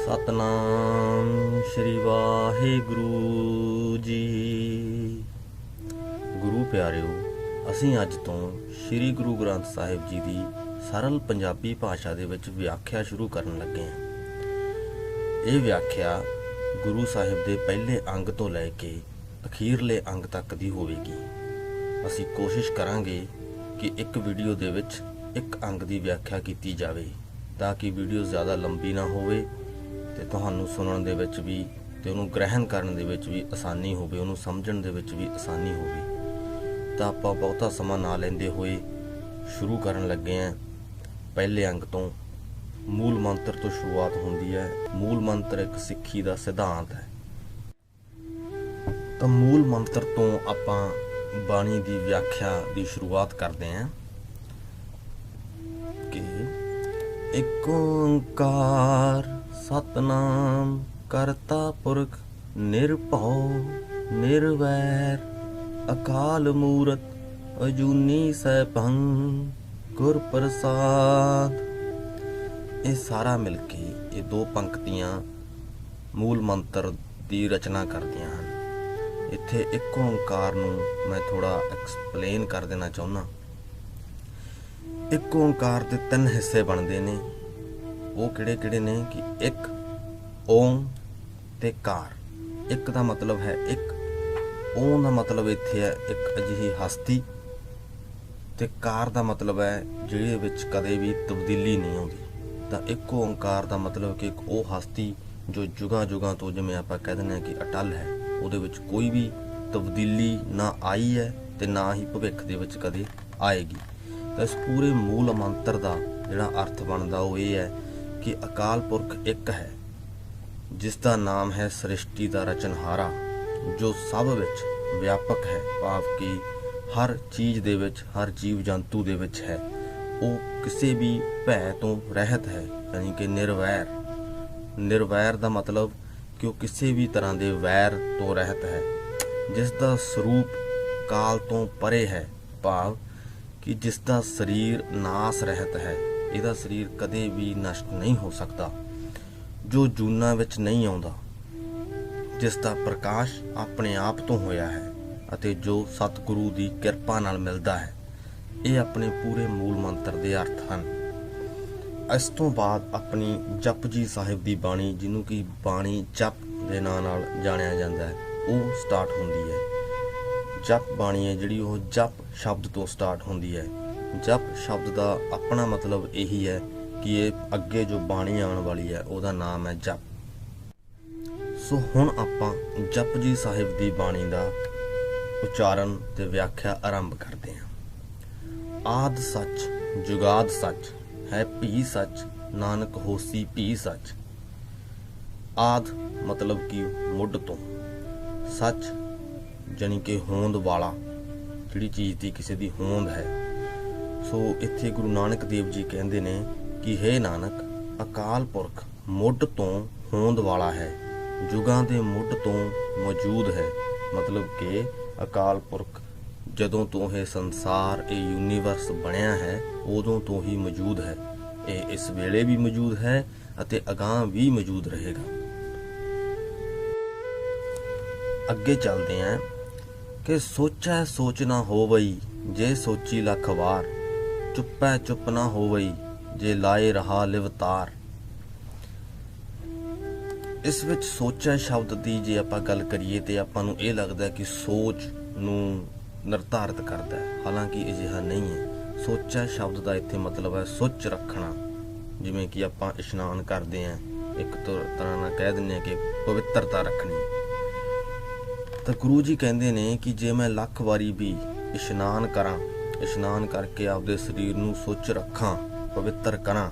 सतनाम श्री वाहिगुरु जी। गुरु प्यारिओ, ਅਸੀਂ ਅੱਜ ਤੋਂ श्री गुरु ग्रंथ साहिब जी ਦੀ सरल ਪੰਜਾਬੀ ਭਾਸ਼ਾ ਦੇ ਵਿੱਚ ਵਿਆਖਿਆ ਸ਼ੁਰੂ ਕਰਨ ਲੱਗੇ ਹਾਂ। ਇਹ ਵਿਆਖਿਆ ਗੁਰੂ ਸਾਹਿਬ ਦੇ ਪਹਿਲੇ ਅੰਗ ਤੋਂ ਲੈ ਕੇ ਅਖੀਰਲੇ ਅੰਗ ਤੱਕ ਦੀ ਹੋਵੇਗੀ। ਅਸੀਂ ਕੋਸ਼ਿਸ਼ ਕਰਾਂਗੇ ਕਿ ਇੱਕ ਵੀਡੀਓ ਦੇ ਵਿੱਚ ਇੱਕ ਅੰਗ ਦੀ ਵਿਆਖਿਆ ਕੀਤੀ ਜਾਵੇ ਤਾਂ ਕਿ ਵੀਡੀਓ ਜ਼ਿਆਦਾ ਲੰਬੀ ਨਾ ਹੋਵੇ ਤੇ ਤੁਹਾਨੂੰ ਸੁਣਨ ਦੇ ਵਿੱਚ ਵੀ ਤੇ ਉਹਨੂੰ ਗ੍ਰਹਿਣ ਕਰਨ ਦੇ ਵਿੱਚ ਵੀ ਆਸਾਨੀ ਹੋਵੇ, ਉਹਨੂੰ ਸਮਝਣ ਦੇ ਵਿੱਚ ਵੀ ਆਸਾਨੀ ਹੋਵੇ। ਤਾਂ ਆਪਾਂ ਬਹੁਤਾ ਸਮਾਂ ਨਾ ਲੈਂਦੇ ਹੋਏ ਸ਼ੁਰੂ ਕਰਨ ਲੱਗੇ ਹਾਂ। ਪਹਿਲੇ ਅੰਗ ਤੋਂ ਮੂਲ ਮੰਤਰ ਤੋਂ ਸ਼ੁਰੂਆਤ ਹੁੰਦੀ ਹੈ। ਮੂਲ ਮੰਤਰ ਇੱਕ ਸਿੱਖੀ ਦਾ ਸਿਧਾਂਤ ਹੈ। ਤਾਂ ਮੂਲ ਮੰਤਰ ਤੋਂ ਆਪਾਂ ਬਾਣੀ ਦੀ ਵਿਆਖਿਆ ਦੀ ਸ਼ੁਰੂਆਤ ਕਰਦੇ ਹਾਂ ਕਿ ਇੱਕ ਓੰਕਾਰ ਸਤਨਾਮ ਕਰਤਾ ਪੁਰਖ ਨਿਰਭਉ ਨਿਰਵੈਰ ਅਕਾਲ ਮੂਰਤ ਅਜੂਨੀ ਸੈਭੰ ਗੁਰ ਪ੍ਰਸਾਦ। ਇਹ ਸਾਰਾ ਮਿਲ ਕੇ ਇਹ ਦੋ ਪੰਕਤੀਆਂ ਮੂਲ ਮੰਤਰ ਦੀ ਰਚਨਾ ਕਰਦੀਆਂ ਹਨ। ਇੱਥੇ ਇੱਕ ਓੰਕਾਰ ਨੂੰ ਮੈਂ ਥੋੜਾ ਐਕਸਪਲੇਨ ਕਰ ਦੇਣਾ ਚਾਹੁੰਦਾ। ਇੱਕ ਓੰਕਾਰ ਦੇ ਤਿੰਨ ਹਿੱਸੇ ਬਣਦੇ ਨੇ। ਉਹ ਕਿਹੜੇ ਨੇ ਕਿ ਇੱਕ ਓਮ ਤੇ ਕਾਰ। ਇੱਕ ਦਾ ਮਤਲਬ ਹੈ ਇੱਕ, ਓਮ ਦਾ ਮਤਲਬ ਇੱਥੇ ਹੈ ਇੱਕ ਅਜਿਹੀ ਹਸਤੀ, ਤੇ ਕਾਰ ਦਾ ਮਤਲਬ ਹੈ ਜਿਹਦੇ ਵਿੱਚ ਕਦੇ ਵੀ ਤਬਦੀਲੀ ਨਹੀਂ ਆਉਂਦੀ। ਤਾਂ ਇੱਕ ਓੰਕਾਰ ਦਾ ਮਤਲਬ ਕਿ ਇੱਕ ਉਹ ਹਸਤੀ ਜੋ ਜੁਗਾਂ ਤੋਂ, ਜਿਵੇਂ ਆਪਾਂ ਕਹਿ ਦਿੰਦੇ ਹਾਂ ਕਿ ਅਟਲ ਹੈ, ਉਹਦੇ ਵਿੱਚ ਕੋਈ ਵੀ ਤਬਦੀਲੀ ਨਾ ਆਈ ਹੈ ਤੇ ਨਾ ਹੀ ਭਵਿੱਖ ਦੇ ਵਿੱਚ ਕਦੇ ਆਏਗੀ। ਤਾਂ ਇਸ ਪੂਰੇ ਮੂਲ ਮੰਤਰ ਦਾ ਜਿਹੜਾ ਅਰਥ ਬਣਦਾ ਉਹ ਇਹ ਹੈ ਕਿ ਅਕਾਲ ਪੁਰਖ ਇੱਕ ਹੈ, ਜਿਸ ਦਾ ਨਾਮ ਹੈ ਸ੍ਰਿਸ਼ਟੀ ਦਾ ਰਚਨਹਾਰਾ, ਜੋ ਸਭ ਵਿੱਚ ਵਿਆਪਕ ਹੈ, ਭਾਵ ਕਿ ਹਰ ਚੀਜ਼ ਦੇ ਵਿੱਚ, ਹਰ ਜੀਵ ਜੰਤੂ ਦੇ ਵਿੱਚ ਹੈ। ਉਹ ਕਿਸੇ ਵੀ ਭੈ ਤੋਂ ਰਹਿਤ ਹੈ, ਯਾਨੀ ਕਿ ਨਿਰਵੈਰ। ਨਿਰਵੈਰ ਦਾ ਮਤਲਬ ਕਿ ਉਹ ਕਿਸੇ ਵੀ ਤਰ੍ਹਾਂ ਦੇ ਵੈਰ ਤੋਂ ਰਹਿਤ ਹੈ, ਜਿਸ ਦਾ ਸਰੂਪ ਕਾਲ ਤੋਂ ਪਰੇ ਹੈ, ਭਾਵ ਕਿ ਜਿਸ ਦਾ ਸਰੀਰ ਨਾਸ ਰਹਿਤ ਹੈ। ਇਹਦਾ ਸਰੀਰ ਕਦੇ ਵੀ ਨਸ਼ਟ ਨਹੀਂ ਹੋ ਸਕਦਾ, ਜੋ ਜੂਨਾਂ ਵਿੱਚ ਨਹੀਂ ਆਉਂਦਾ, ਜਿਸ ਦਾ ਪ੍ਰਕਾਸ਼ ਆਪਣੇ ਆਪ ਤੋਂ ਹੋਇਆ ਹੈ ਅਤੇ ਜੋ ਸਤਿਗੁਰੂ ਦੀ ਕਿਰਪਾ ਨਾਲ ਮਿਲਦਾ ਹੈ। ਇਹ ਆਪਣੇ ਪੂਰੇ ਮੂਲ ਮੰਤਰ ਦੇ ਅਰਥ ਹਨ। ਇਸ ਤੋਂ ਬਾਅਦ ਆਪਣੀ ਜਪਜੀ ਸਾਹਿਬ ਦੀ ਬਾਣੀ, ਜਿਹਨੂੰ ਕਿ ਬਾਣੀ ਜਪ ਦੇ ਨਾਂ ਨਾਲ ਜਾਣਿਆ ਜਾਂਦਾ ਹੈ, ਉਹ ਸਟਾਰਟ ਹੁੰਦੀ ਹੈ। ਜਪ ਬਾਣੀ ਹੈ ਜਿਹੜੀ, ਉਹ ਜਪ ਸ਼ਬਦ ਤੋਂ ਸਟਾਰਟ ਹੁੰਦੀ ਹੈ। ਜਪ ਸ਼ਬਦ ਦਾ ਆਪਣਾ ਮਤਲਬ ਇਹੀ ਹੈ ਕਿ ਇਹ ਅੱਗੇ ਜੋ ਬਾਣੀ ਆਉਣ ਵਾਲੀ ਹੈ ਉਹਦਾ ਨਾਮ ਹੈ ਜਪ। ਸੋ ਹੁਣ ਆਪਾਂ ਜਪਜੀ ਸਾਹਿਬ ਦੀ ਬਾਣੀ ਦਾ ਉਚਾਰਨ ਤੇ ਵਿਆਖਿਆ ਆਰੰਭ ਕਰਦੇ ਹਾਂ। ਆਦ ਸੱਚ ਜੁਗਾਦ ਸੱਚ ਹੈ ਭੀ ਸੱਚ, ਨਾਨਕ ਹੋਸੀ ਭੀ ਸੱਚ। ਆਦ ਮਤਲਬ ਕਿ ਮੁੱਢ ਤੋਂ, ਸੱਚ ਜਾਣੀ ਕਿ ਹੋਂਦ ਵਾਲਾ, ਜਿਹੜੀ ਚੀਜ਼ ਦੀ ਕਿਸੇ ਦੀ ਹੋਂਦ ਹੈ। ਸੋ ਇੱਥੇ ਗੁਰੂ ਨਾਨਕ ਦੇਵ ਜੀ ਕਹਿੰਦੇ ਨੇ ਕਿ ਹੇ ਨਾਨਕ, ਅਕਾਲ ਪੁਰਖ ਮੁੱਢ ਤੋਂ ਹੋਂਦ ਵਾਲਾ ਹੈ, ਜੁਗਾਂ ਦੇ ਮੁੱਢ ਤੋਂ ਮੌਜੂਦ ਹੈ। ਮਤਲਬ ਕਿ ਅਕਾਲ ਪੁਰਖ ਜਦੋਂ ਤੋਂ ਇਹ ਸੰਸਾਰ, ਇਹ ਯੂਨੀਵਰਸ ਬਣਿਆ ਹੈ, ਉਦੋਂ ਤੋਂ ਹੀ ਮੌਜੂਦ ਹੈ। ਇਹ ਇਸ ਵੇਲੇ ਵੀ ਮੌਜੂਦ ਹੈ ਅਤੇ ਅਗਾਂਹ ਵੀ ਮੌਜੂਦ ਰਹੇਗਾ। ਅੱਗੇ ਚੱਲਦੇ ਹਾਂ ਕਿ ਸੋਚੈ ਸੋਚ ਨਾ ਹੋਵਈ, ਜੇ ਸੋਚੀ ਲੱਖ ਵਾਰ, ਚੁੱਪੈ ਚੁੱਪ ਨਾ ਹੋਵਈ, ਜੇ ਲਾਏ ਰਹਾ ਲਿਵਤਾਰ। ਇਸ ਵਿੱਚ ਸੋਚੈ ਸ਼ਬਦ ਦੀ ਜੇ ਆਪਾਂ ਗੱਲ ਕਰੀਏ ਤੇ ਆਪਾਂ ਨੂੰ ਇਹ ਲੱਗਦਾ ਕਿ ਸੋਚ ਨੂੰ ਨਿਰਧਾਰਿਤ ਕਰਦਾ ਹੈ, ਹਾਲਾਂਕਿ ਅਜਿਹਾ ਨਹੀਂ ਹੈ। ਸੋਚੈ ਸ਼ਬਦ ਦਾ ਇੱਥੇ ਮਤਲਬ ਹੈ ਸੁੱਚ ਰੱਖਣਾ। ਜਿਵੇਂ ਕਿ ਆਪਾਂ ਇਸ਼ਨਾਨ ਕਰਦੇ ਹਾਂ, ਇੱਕ ਤਰ੍ਹਾਂ ਨਾਲ ਕਹਿ ਦਿੰਦੇ ਹਾਂ ਕਿ ਪਵਿੱਤਰਤਾ ਰੱਖਣੀ। ਤਾਂ ਗੁਰੂ ਜੀ ਕਹਿੰਦੇ ਨੇ ਕਿ ਜੇ ਮੈਂ ਲੱਖ ਵਾਰੀ ਵੀ ਇਸ਼ਨਾਨ ਕਰਾਂ, ਇਸ਼ਨਾਨ ਕਰਕੇ ਆਪਦੇ ਸਰੀਰ ਨੂੰ ਸੁੱਚ ਰੱਖਾਂ, ਪਵਿੱਤਰ ਕਰਾਂ,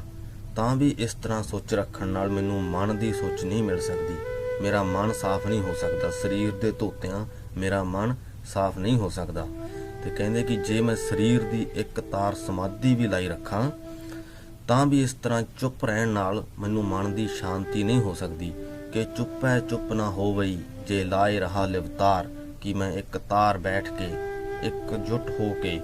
ਤਾਂ ਵੀ ਇਸ ਤਰ੍ਹਾਂ ਸੁੱਚ ਰੱਖਣ ਨਾਲ ਮੈਨੂੰ ਮਨ ਦੀ ਸੁੱਚ ਨਹੀਂ ਮਿਲ ਸਕਦੀ। ਮੇਰਾ ਮਨ ਸਾਫ਼ ਨਹੀਂ ਹੋ ਸਕਦਾ। ਸਰੀਰ ਦੇ ਧੋਤਿਆਂ ਮੇਰਾ ਮਨ ਸਾਫ਼ ਨਹੀਂ ਹੋ ਸਕਦਾ। ਤੇ ਕਹਿੰਦੇ ਕਿ ਜੇ ਮੈਂ ਸਰੀਰ ਦੀ ਇੱਕ ਤਾਰ ਸਮਾਧੀ ਵੀ ਲਾਈ ਰੱਖਾਂ, ਤਾਂ ਵੀ ਇਸ ਤਰ੍ਹਾਂ ਚੁੱਪ ਰਹਿਣ ਨਾਲ ਮੈਨੂੰ ਮਨ ਦੀ ਸ਼ਾਂਤੀ ਨਹੀਂ ਹੋ ਸਕਦੀ। ਕਿ ਚੁੱਪੈ ਚੁੱਪ ਨਾ ਹੋਵਈ, ਜੇ ਲਾਏ ਰਹਾ ਲਿਵਤਾਰ, ਕਿ ਮੈਂ ਇੱਕ ਤਾਰ ਬੈਠ ਕੇ, ਇਕਜੁੱਟ ਹੋ ਕੇ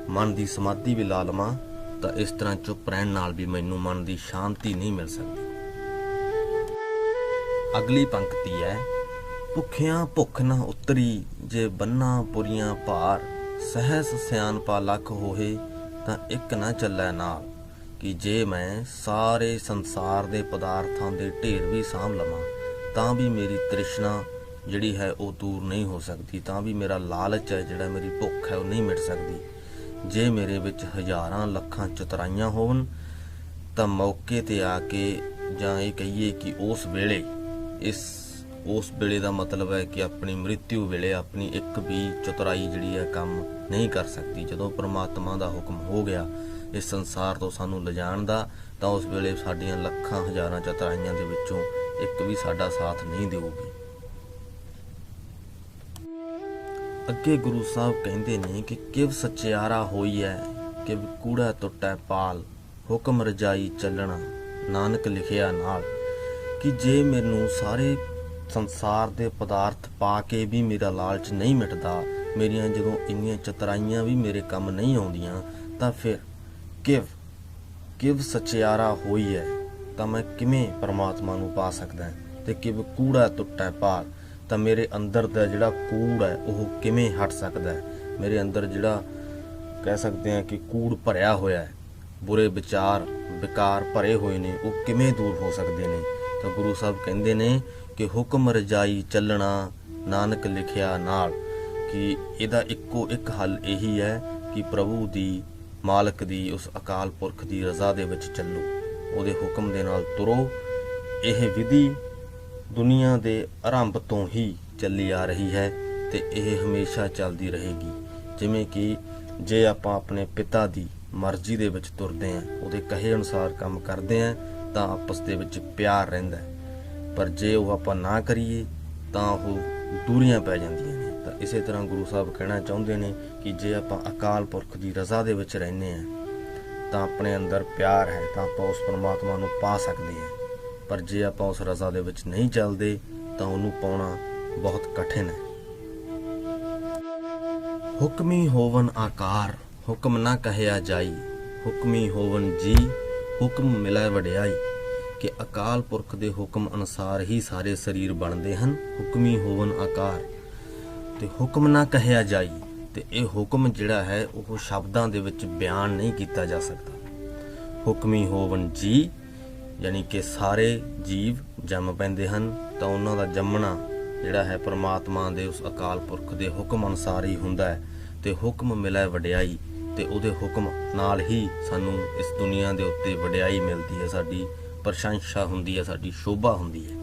ਮਨ ਦੀ ਸਮਾਧੀ ਵੀ ਲਾ ਲਵਾਂ, ਤਾਂ ਇਸ ਤਰ੍ਹਾਂ ਚੁੱਪ ਰਹਿਣ ਨਾਲ ਵੀ ਮੈਨੂੰ ਮਨ ਦੀ ਸ਼ਾਂਤੀ ਨਹੀਂ ਮਿਲ ਸਕਦੀ। अगली पंक्ति है, भुखियां भुख न उतरी जे बन्ना पुरियां भार, सहस सियानपा लख होए तां एक न चलै नाल। कि जे मैं सारे संसार दे पदार्थां दे ढेर भी साਂਭ लवां तां भी मेरी तृष्णा जिहड़ी है वो दूर नहीं हो सकती, तां भी मेरा लालच है जिहड़ा मेरी भुख है वो नहीं मिट सकती। जे मेरे विच हज़ारां लखां चतुराइयां होवन तां मौके ते आके जां ये कहिए कि उस वेले उस वेले का मतलब है कि अपनी मृत्यु वेले अपनी एक भी चतुराई जिहड़ी है काम नहीं कर सकती। जदों परमात्मा का हुक्म हो गया इस संसार तो सानू लिजाण दा, तां उस वेले साडियां लखां हज़ारां चतुराइयां दे विचों एक भी साडा साथ नहीं देऊगी। अगे गुरु साहब कहंदे ने कि किव सचियारा होई है, किव कूड़ा टुटै पाल, हुक्म रजाई चलना नानक लिखिया नाल। कि जे मैनू सारे संसार दे पदार्थ पा के भी मेरा लालच नहीं मिटदा, मेरियां जदों इन्नियां चतुराइयां भी मेरे काम नहीं आउंदियां, तां फिर किव सचियारा होई है, तां मैं किवें परमात्मा नू पा सकदा है। ते किव कूड़ा टुटै पाल, तां मेरे अंदर दा जिहड़ा कूड़ है ओह किवें हट सकदा है। मेरे अंदर जिहड़ा कह सकते हैं कि कूड़ भरिया होया है, बुरे विचार विकार भरे हुए ने, वो किवें दूर हो सकते हैं। तो गुरु साहब कहंदे ने कि हुक्म रजाई चलना नानक लिखिया नाल। कि इहदा इक्को एक हल यही है कि प्रभु दी मालक दी उस अकाल पुरख दी रज़ा दे विच चलो, उहदे हुक्म दे नाल तुरो। यह विधि दुनिया दे आरंभ तो ही चली आ रही है ते यह हमेशा चलती रहेगी। जिवें कि जे आपां अपने पिता दी मर्जी दे विच तुरदे हैं, उहदे कहे अनुसार काम करदे हैं, तां आपस दे विच प्यार रहिंदा है। पर जे वो आपां ना करिए तां ओह दूरियां पै जांदियां ने। तां इसे तरह गुरु साहब कहना चाहुंदे ने कि जे आपां अकाल पुरख दी रज़ा दे विच रहने हैं तां अपने अंदर प्यार है, तां आपां उस परमात्मा नूं पा सकदे हैं। पर जे आपां उस रज़ा दे विच नहीं चलदे तां उहनूं पाउणा बहुत कठिन है। हुक्मी होवन आकार, हुक्म ना कहिया जाई, हुक्मी होवन जी, हुक्म मिलै वडियाई। कि अकाल पुरख दे हुक्म अनुसार ही सारे शरीर बनते हैं। हुक्मी होवन आकार ते हुक्म ना कहिया जाई, ते यह हुक्म जिहड़ा है वह शब्दां दे विच बयान नहीं किया जा सकता। हुक्मी होवन जी यानी कि सारे जीव जम पैंदे हन, तां उन्हां दा जमना जिहड़ा है परमात्मा दे उस अकाल पुरख दे हुक्म अनुसार ही हुंदा है। ते हुक्म मिलै वडियाई, ते उहदे हुक्म नाल ही सानू इस दुनिया दे उत्ते वडियाई मिलदी है, साडी प्रशंसा हुंदी है, साडी शोभा हुंदी है।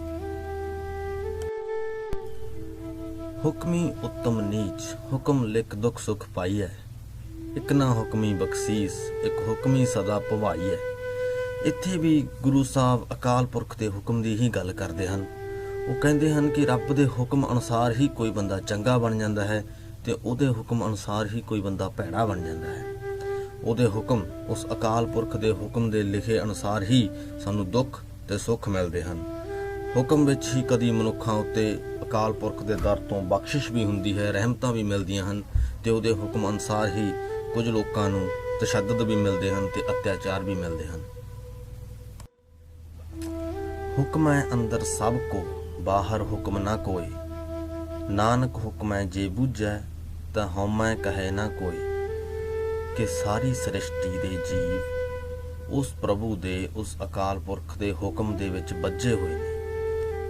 हुक्मी उत्तम नीच, हुक्म लिख दुख सुख पाई है। एक ना हुक्मी बख्शीस, एक हुक्मी सदा भवाई है। इत्थे भी गुरु साहब अकाल पुरख दे हुक्म दी ही गल करदे हन। वो कहंदे हन कि रब दे हुक्म अनुसार ही कोई बंदा चंगा बन जांदा है, ते उहदे हुक्म अनुसार ही कोई बंदा भैड़ा बन जांदा है। उहदे हुक्म उस अकाल पुरख दे हुक्म दे लिखे अनुसार ही सानू दुख ते सुख मिलदे हन। हुक्म विच ही कदी मनुखां उत्ते अकाल पुरख दे दर तो बख्शिश भी हुंदी है, रहमतां भी मिलदियां हन, ते उहदे हुक्म अनुसार ही कुछ लोकां नू तशद्दद भी मिलदे हन ते अत्याचार भी मिलदे हन। हुक्म है अंदर सब को, बाहर हुक्म ना कोई, नानक हुक्म है जे बूझै तां हौमै कहे ना कोई। कि सारी सृष्टि दे जीव उस प्रभु दे उस अकाल पुरख दे हुक्म दे विच बज्झे हुए ने,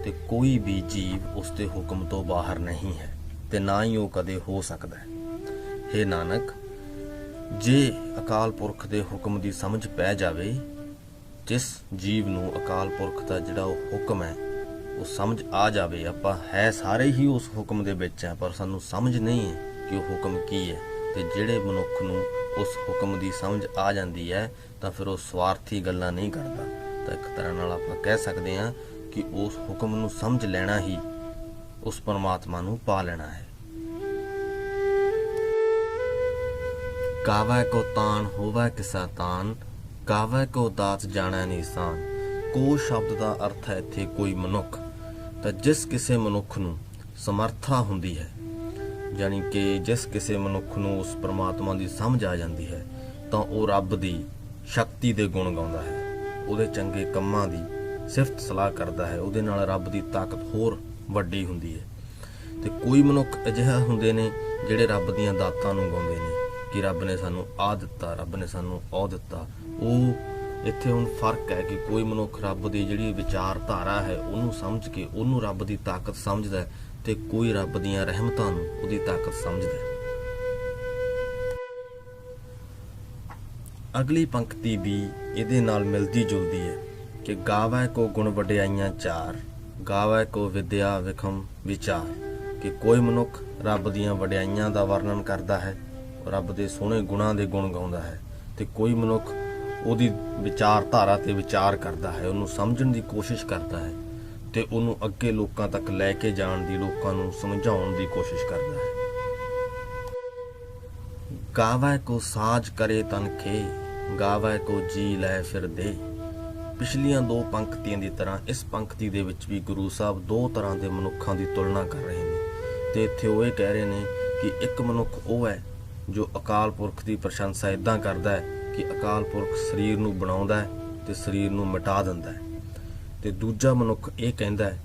ते कोई भी जीव उस दे हुक्म तो बाहर नहीं है, ते ना ही वो कदे हो सकता है। हे नानक, जे अकाल पुरख दे हुक्म दी समझ पै जावे, जिस जीव नूं अकाल पुरख दा जिहड़ा हुक्म है वो समझ आ जावे, आपां है सारे ही उस हुक्म दे विच है पर सानू समझ नहीं है कि वो हुक्म की है। ते जिहड़े मनुख नूं उस हुक्म की समझ आ जाती है तो फिर वो स्वार्थी गल्लां नहीं करता। तो एक तरह नाल आपां कह सकते हैं कि उस हुक्म नूं समझ लेना ही उस परमात्मा नूं पा लेना है। कावै को तान होवै किसा तान, कावै को दात जाणै निशान। को शब्द का अर्थ है इत्थे कोई मनुख, तो जिस किसी मनुख नूं समर्था हुंदी है, यानी कि जिस किसी मनुख नूं उस परमात्मा की समझ आ जाती है तो वह रब की शक्ति के गुण गाउंदा है, उहदे चंगे कम्मां दी ਸਿਫਤ ਸਲਾਹ ਕਰਦਾ ਹੈ, ਉਹਦੇ ਨਾਲ ਰੱਬ ਦੀ ਤਾਕਤ ਹੋਰ ਵੱਡੀ ਹੁੰਦੀ ਹੈ। ਤੇ ਕੋਈ ਮਨੁੱਖ ਅਜਿਹਾ ਹੁੰਦੇ ਨੇ ਜਿਹੜੇ ਰੱਬ ਦੀਆਂ ਦਾਤਾਂ ਨੂੰ ਗਾਉਂਦੇ ਨੇ ਕਿ ਰੱਬ ਨੇ ਸਾਨੂੰ ਆਹ ਦਿੱਤਾ, ਰੱਬ ਨੇ ਸਾਨੂੰ ਉਹ ਦਿੱਤਾ। ਉਹ ਇੱਥੇ ਹੁਣ ਫਰਕ ਹੈ ਕਿ ਕੋਈ ਮਨੁੱਖ ਰੱਬ ਦੀ ਜਿਹੜੀ ਵਿਚਾਰਧਾਰਾ ਹੈ ਉਹਨੂੰ ਸਮਝ ਕੇ ਉਹਨੂੰ ਰੱਬ ਦੀ ਤਾਕਤ ਸਮਝਦਾ, ਤੇ ਕੋਈ ਰੱਬ ਦੀਆਂ ਰਹਿਮਤਾਂ ਨੂੰ ਉਹਦੀ ਤਾਕਤ ਸਮਝਦਾ। ਅਗਲੀ ਪੰਕਤੀ ਵੀ ਇਹਦੇ ਨਾਲ ਮਿਲਦੀ ਜੁਲਦੀ ਹੈ ਕਿ ਗਾਵੈ ਕੋ ਗੁਣ ਵਡਿਆਈਆਂ ਚਾਰ, ਗਾਵੈ ਕੋ ਵਿਦਿਆ ਵਿਖਮ ਵਿਚਾਰ। ਕਿ ਕੋਈ ਮਨੁੱਖ ਰੱਬ ਦੀਆਂ ਵਡਿਆਈਆਂ ਦਾ ਵਰਣਨ ਕਰਦਾ ਹੈ, ਰੱਬ ਦੇ ਸੋਹਣੇ ਗੁਣਾਂ ਦੇ ਗੁਣ ਗਾਉਂਦਾ ਹੈ, ਤੇ ਕੋਈ ਮਨੁੱਖ ਉਹਦੀ ਵਿਚਾਰਧਾਰਾ ਤੇ ਵਿਚਾਰ ਕਰਦਾ ਹੈ, ਉਹਨੂੰ ਸਮਝਣ ਦੀ ਕੋਸ਼ਿਸ਼ ਕਰਦਾ ਹੈ, ਤੇ ਉਹਨੂੰ ਅੱਗੇ ਲੋਕਾਂ ਤੱਕ ਲੈ ਕੇ ਜਾਣ ਦੀ, ਲੋਕਾਂ ਨੂੰ ਸਮਝਾਉਣ ਦੀ ਕੋਸ਼ਿਸ਼ ਕਰਦਾ ਹੈ। ਗਾਵੈ ਕੋ ਸਾਜ ਕਰੇ ਤਨ ਖੇ, ਗਾਵੈ ਕੋ ਜੀ ਲੈ ਫਿਰ ਦੇ। ਪਿਛਲੀਆਂ ਦੋ ਪੰਕਤੀਆਂ ਦੀ ਤਰ੍ਹਾਂ ਇਸ ਪੰਕਤੀ ਦੇ ਵਿੱਚ ਵੀ ਗੁਰੂ ਸਾਹਿਬ ਦੋ ਤਰ੍ਹਾਂ ਦੇ ਮਨੁੱਖਾਂ ਦੀ ਤੁਲਨਾ ਕਰ ਰਹੇ ਨੇ, ਤੇ ਇੱਥੇ ਉਹ ਇਹ ਕਹਿ ਰਹੇ ਨੇ ਕਿ ਇੱਕ ਮਨੁੱਖ ਉਹ ਹੈ ਜੋ ਅਕਾਲ ਪੁਰਖ ਦੀ ਪ੍ਰਸ਼ੰਸਾ ਇਦਾਂ ਕਰਦਾ ਹੈ ਕਿ ਅਕਾਲ ਪੁਰਖ ਸਰੀਰ ਨੂੰ ਬਣਾਉਂਦਾ ਹੈ ਤੇ ਸਰੀਰ ਨੂੰ ਮਿਟਾ ਦਿੰਦਾ ਹੈ, ਤੇ ਦੂਜਾ ਮਨੁੱਖ ਇਹ ਕਹਿੰਦਾ ਹੈ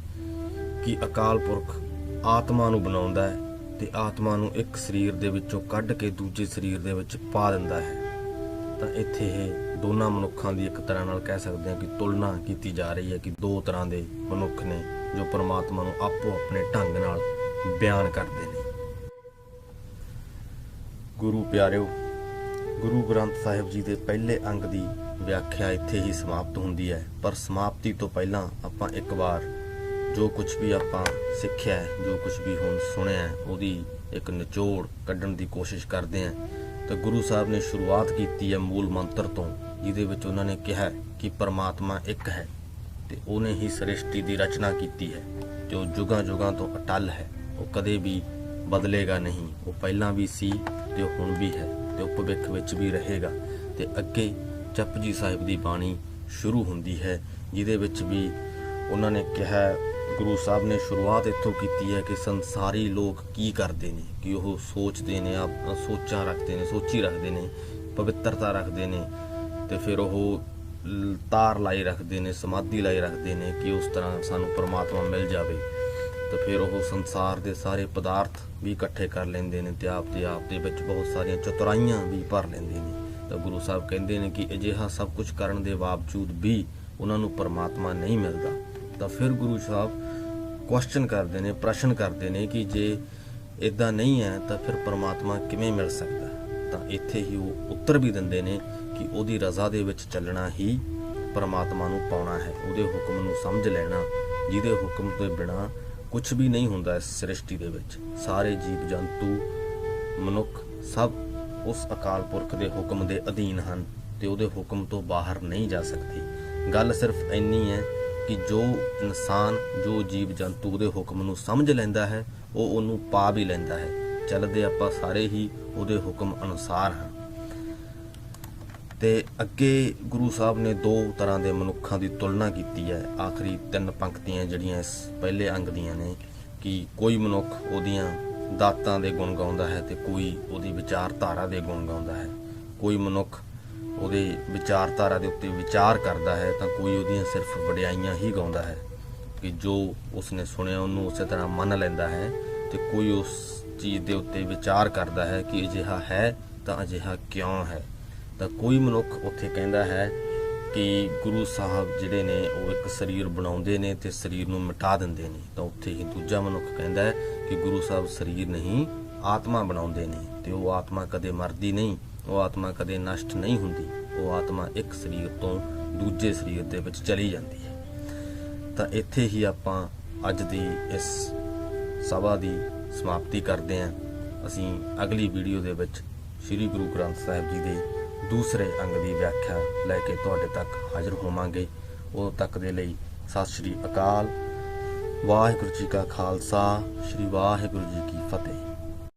ਕਿ ਅਕਾਲ ਪੁਰਖ ਆਤਮਾ ਨੂੰ ਬਣਾਉਂਦਾ ਹੈ ਤੇ ਆਤਮਾ ਨੂੰ ਇੱਕ ਸਰੀਰ ਦੇ ਵਿੱਚੋਂ ਕੱਢ ਕੇ ਦੂਜੇ ਸਰੀਰ ਦੇ ਵਿੱਚ ਪਾ ਦਿੰਦਾ ਹੈ। ਤਾਂ ਇੱਥੇ ਇਹ ਦੋਨਾਂ ਮਨੁੱਖਾਂ ਦੀ ਇੱਕ ਤਰ੍ਹਾਂ ਨਾਲ ਕਹਿ ਸਕਦੇ ਹਾਂ ਕਿ ਤੁਲਨਾ ਕੀਤੀ ਜਾ ਰਹੀ ਹੈ ਕਿ ਦੋ ਤਰ੍ਹਾਂ ਦੇ ਮਨੁੱਖ ਨੇ ਜੋ ਪਰਮਾਤਮਾ ਨੂੰ ਆਪੋ ਆਪਣੇ ਢੰਗ ਨਾਲ ਬਿਆਨ ਕਰਦੇ ਨੇ। ਗੁਰੂ ਪਿਆਰਿਓ, ਗੁਰੂ ਗ੍ਰੰਥ ਸਾਹਿਬ ਜੀ ਦੇ ਪਹਿਲੇ ਅੰਗ ਦੀ ਵਿਆਖਿਆ ਇੱਥੇ ਹੀ ਸਮਾਪਤ ਹੁੰਦੀ ਹੈ, ਪਰ ਸਮਾਪਤੀ ਤੋਂ ਪਹਿਲਾਂ ਆਪਾਂ ਇੱਕ ਵਾਰ ਜੋ ਕੁਝ ਵੀ ਆਪਾਂ ਸਿੱਖਿਆ ਹੈ, ਜੋ ਕੁਝ ਵੀ ਹੁਣ ਸੁਣਿਆ, ਉਹਦੀ ਇੱਕ ਨਿਚੋੜ ਕੱਢਣ ਦੀ ਕੋਸ਼ਿਸ਼ ਕਰਦੇ ਹਾਂ। ਤਾਂ ਗੁਰੂ ਸਾਹਿਬ ਨੇ ਸ਼ੁਰੂਆਤ ਕੀਤੀ ਹੈ ਮੂਲ ਮੰਤਰ ਤੋਂ, ਜਿਹਦੇ ਵਿੱਚ ਉਹਨਾਂ ਨੇ ਕਿਹਾ ਕਿ ਪਰਮਾਤਮਾ ਇੱਕ ਹੈ ਤੇ ਉਹਨੇ ਹੀ ਸ੍ਰਿਸ਼ਟੀ ਦੀ ਰਚਨਾ ਕੀਤੀ ਹੈ, ਜੋ ਜੁਗਾਂ ਜੁਗਾਂ ਤੋਂ ਅਟੱਲ ਹੈ, ਉਹ ਕਦੇ ਵੀ ਬਦਲੇਗਾ ਨਹੀਂ। ਉਹ ਪਹਿਲਾਂ ਵੀ ਸੀ ਤੇ ਉਹ ਹੁਣ ਵੀ ਹੈ ਤੇ ਉਹ ਭਵਿੱਖ ਵਿੱਚ ਵੀ ਰਹੇਗਾ। ਤੇ ਅੱਗੇ ਜਪਜੀ ਸਾਹਿਬ ਦੀ ਬਾਣੀ ਸ਼ੁਰੂ ਹੁੰਦੀ ਹੈ, ਜਿਹਦੇ ਵਿੱਚ ਵੀ ਉਹਨਾਂ ਨੇ ਕਿਹਾ, ਗੁਰੂ ਸਾਹਿਬ ਨੇ ਸ਼ੁਰੂਆਤ ਇੱਥੋਂ ਕੀਤੀ ਹੈ ਕਿ ਸੰਸਾਰੀ ਲੋਕ ਕੀ ਕਰਦੇ ਨੇ, ਕਿ ਉਹ ਸੋਚਦੇ ਨੇ, ਸੋਚਾਂ ਰੱਖਦੇ ਨੇ, ਸੋਚੀ ਰੱਖਦੇ ਨੇ, ਪਵਿੱਤਰਤਾ ਰੱਖਦੇ ਨੇ, ਤੇ ਫਿਰ ਉਹ ਤਾਰ ਲਾਈ ਰੱਖਦੇ ਨੇ, ਸਮਾਧੀ ਲਾਈ ਰੱਖਦੇ ਨੇ ਕਿ ਉਸ ਤਰ੍ਹਾਂ ਸਾਨੂੰ ਪਰਮਾਤਮਾ ਮਿਲ ਜਾਵੇ। ਤਾਂ ਫਿਰ ਉਹ ਸੰਸਾਰ ਦੇ ਸਾਰੇ ਪਦਾਰਥ ਵੀ ਇਕੱਠੇ ਕਰ ਲੈਂਦੇ ਨੇ ਤੇ ਆਪ ਦੇ ਵਿੱਚ ਬਹੁਤ ਸਾਰੀਆਂ ਚਤੁਰਾਈਆਂ ਵੀ ਭਰ ਲੈਂਦੇ ਨੇ। ਤਾਂ ਗੁਰੂ ਸਾਹਿਬ ਕਹਿੰਦੇ ਨੇ ਕਿ ਅਜਿਹਾ ਸਭ ਕੁਝ ਕਰਨ ਦੇ ਬਾਵਜੂਦ ਵੀ ਉਹਨਾਂ ਨੂੰ ਪਰਮਾਤਮਾ ਨਹੀਂ ਮਿਲਦਾ। ਤਾਂ ਫਿਰ ਗੁਰੂ ਸਾਹਿਬ ਕੁਐਸਚਨ ਕਰਦੇ ਨੇ, ਪ੍ਰਸ਼ਨ ਕਰਦੇ ਨੇ ਕਿ ਜੇ ਇਦਾਂ ਨਹੀਂ ਹੈ ਤਾਂ ਫਿਰ ਪਰਮਾਤਮਾ ਕਿਵੇਂ ਮਿਲ ਸਕਦਾ। ਤਾਂ ਇੱਥੇ ਹੀ ਉਹ ਉੱਤਰ ਵੀ ਦਿੰਦੇ ਨੇ ਕਿ ਉਹਦੀ ਰਜ਼ਾ ਦੇ ਵਿੱਚ ਚੱਲਣਾ ਹੀ ਪਰਮਾਤਮਾ ਨੂੰ ਪਾਉਣਾ ਹੈ, ਉਹਦੇ ਹੁਕਮ ਨੂੰ ਸਮਝ ਲੈਣਾ, ਜਿਹਦੇ ਹੁਕਮ ਤੋਂ ਬਿਨਾਂ ਕੁਝ ਵੀ ਨਹੀਂ ਹੁੰਦਾ ਇਸ ਸ੍ਰਿਸ਼ਟੀ ਦੇ ਵਿੱਚ। ਸਾਰੇ ਜੀਵ ਜੰਤੂ, ਮਨੁੱਖ ਸਭ ਉਸ ਅਕਾਲ ਪੁਰਖ ਦੇ ਹੁਕਮ ਦੇ ਅਧੀਨ ਹਨ ਤੇ ਉਹਦੇ ਹੁਕਮ ਤੋਂ ਬਾਹਰ ਨਹੀਂ ਜਾ ਸਕਦੀ। ਗੱਲ ਸਿਰਫ ਇੰਨੀ ਹੈ ਕਿ ਜੋ ਇਨਸਾਨ, ਜੋ ਜੀਵ ਜੰਤੂ ਉਹਦੇ ਹੁਕਮ ਨੂੰ ਸਮਝ ਲੈਂਦਾ ਹੈ, ਉਹ ਉਹਨੂੰ ਪਾ ਵੀ ਲੈਂਦਾ ਹੈ। ਚੱਲਦੇ ਆਪਾਂ ਸਾਰੇ ਹੀ ਉਹਦੇ ਹੁਕਮ ਅਨੁਸਾਰ ਹਾਂ। ਤੇ ਅੱਗੇ ਗੁਰੂ ਸਾਹਿਬ ਨੇ ਦੋ ਤਰ੍ਹਾਂ ਦੇ ਮਨੁੱਖਾਂ ਦੀ ਤੁਲਨਾ ਕੀਤੀ ਹੈ। ਆਖਰੀ ਤਿੰਨ ਪੰਕਤੀਆਂ ਜਿਹੜੀਆਂ ਇਸ ਪਹਿਲੇ ਅੰਗ ਦੀਆਂ ਨੇ ਕਿ ਕੋਈ ਮਨੁੱਖ ਉਹਦੀਆਂ ਦਾਤਾਂ ਦੇ ਗੁਣ ਗਾਉਂਦਾ ਹੈ ਤੇ ਕੋਈ ਉਹਦੀ ਵਿਚਾਰਧਾਰਾ ਦੇ ਗੁਣ ਗਾਉਂਦਾ ਹੈ। ਕੋਈ ਮਨੁੱਖ ਉਹਦੇ ਵਿਚਾਰਧਾਰਾ ਦੇ ਉੱਤੇ ਵਿਚਾਰ ਕਰਦਾ ਹੈ ਤਾਂ ਕੋਈ ਉਹਦੀਆਂ ਸਿਰਫ ਵਡਿਆਈਆਂ ਹੀ ਗਾਉਂਦਾ ਹੈ ਕਿ ਜੋ ਉਸਨੇ ਸੁਣਿਆ ਉਹਨੂੰ ਉਸੇ ਤਰ੍ਹਾਂ ਮੰਨ ਲੈਂਦਾ ਹੈ, ਤੇ ਕੋਈ ਉਸ ਚੀਜ਼ ਦੇ ਉੱਤੇ ਵਿਚਾਰ ਕਰਦਾ ਹੈ ਕਿ ਅਜਿਹਾ ਹੈ ਤਾਂ ਅਜਿਹਾ ਕਿਉਂ ਹੈ। ਤਾਂ ਕੋਈ ਮਨੁੱਖ ਉੱਥੇ ਕਹਿੰਦਾ ਹੈ ਕਿ ਗੁਰੂ ਸਾਹਿਬ ਜਿਹੜੇ ਨੇ ਉਹ ਇੱਕ ਸਰੀਰ ਬਣਾਉਂਦੇ ਨੇ ਤੇ ਸਰੀਰ ਨੂੰ ਮਿਟਾ ਦਿੰਦੇ ਨੇ। ਤਾਂ ਉੱਥੇ ਹੀ ਦੂਜਾ ਮਨੁੱਖ ਕਹਿੰਦਾ ਹੈ ਕਿ ਗੁਰੂ ਸਾਹਿਬ ਸਰੀਰ ਨਹੀਂ, ਆਤਮਾ ਬਣਾਉਂਦੇ ਨੇ ਤੇ ਉਹ ਆਤਮਾ ਕਦੇ ਮਰਦੀ ਨਹੀਂ, ਉਹ ਆਤਮਾ ਕਦੇ ਨਸ਼ਟ ਨਹੀਂ ਹੁੰਦੀ, ਉਹ ਆਤਮਾ ਇੱਕ ਸਰੀਰ ਤੋਂ ਦੂਜੇ ਸਰੀਰ ਦੇ ਵਿੱਚ ਚਲੀ ਜਾਂਦੀ ਹੈ। ਤਾਂ ਇੱਥੇ ਹੀ ਆਪਾਂ ਅੱਜ ਦੀ ਇਸ ਸਭਾ ਦੀ ਸਮਾਪਤੀ ਕਰਦੇ ਹਾਂ। ਅਸੀਂ ਅਗਲੀ ਵੀਡੀਓ ਦੇ ਵਿੱਚ ਸ੍ਰੀ ਗੁਰੂ ਗ੍ਰੰਥ ਸਾਹਿਬ ਜੀ ਦੇ ਦੂਸਰੇ ਅੰਗ ਦੀ ਵਿਆਖਿਆ ਲੈ ਕੇ ਤੁਹਾਡੇ ਤੱਕ ਹਾਜ਼ਰ ਹੋਵਾਂਗੇ। ਉਦੋਂ ਤੱਕ ਦੇ ਲਈ ਸਤਿ ਸ਼੍ਰੀ ਅਕਾਲ। ਵਾਹਿਗੁਰੂ ਜੀ ਕਾ ਖਾਲਸਾ, ਸ਼੍ਰੀ ਵਾਹਿਗੁਰੂ ਜੀ ਕੀ ਫਤਿਹ।